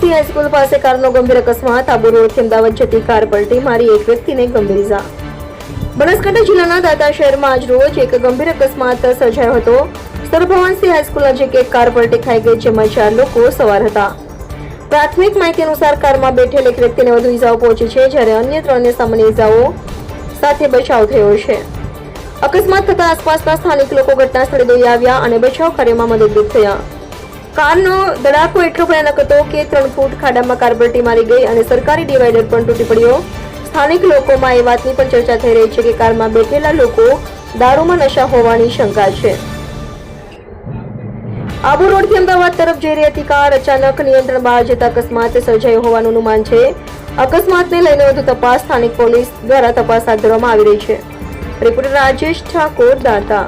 C high school પાસે કારનો ગંભીર અકસ્માત. આબુ રોડથી અમદાવાદ જતી કાર પલટી મારી એક વ્યક્તિને ગંભીર ઇજા. બનાસકાંઠા જિલ્લાના દાતા શહેરમાં આજ રોજ એક ગંભીર અકસ્માત સર્જાયો હતો. સર ભવન સી હાઈસ્કૂલ નજીક એક કાર પલટી ખાઈ ગઈ, જેમાં 4 લોકો સવાર હતા. પ્રાથમિક માહિતી અનુસાર કારમાં બેઠેલ એક વ્યક્તિને વધુ ઇજાઓ પહોંચી છે, જ્યારે અન્ય 3ને સામાન્ય ઇજાઓ સાથે બચાવ થયો છે. અકસ્માત થતા આસપાસના સ્થાનિક લોકો ઘટના સ્થળે દોડી આવ્યા અને બચાવ કાર્યમાં મદદરૂપ થયા. કારનો ધડાકો એટલો ભયાનક હતો કે 3 ફૂટ ખાડામાં કાર પલટી મારી ગઈ અને સરકારી ડિવાઈડર પણ તૂટી પડ્યો. સ્થાનિક લોકોમાં એ વાતની પણ ચર્ચા થઈ રહી છે કે કારમાં બેઠેલા લોકો દારૂમાં નશા હોવાની શંકા છે. આબુ રોડથી અમદાવાદ તરફ જઈ રહી હતી કાર અચાનક નિયંત્રણ બહાર જતા અકસ્માત સર્જાયો હોવાનું અનુમાન છે. અકસ્માતને લઈને વધુ તપાસ સ્થાનિક પોલીસ દ્વારા તપાસ હાથ ધરવામાં આવી રહી છે. રિપોર્ટર રાજેશ ઠાકોર, દાતા.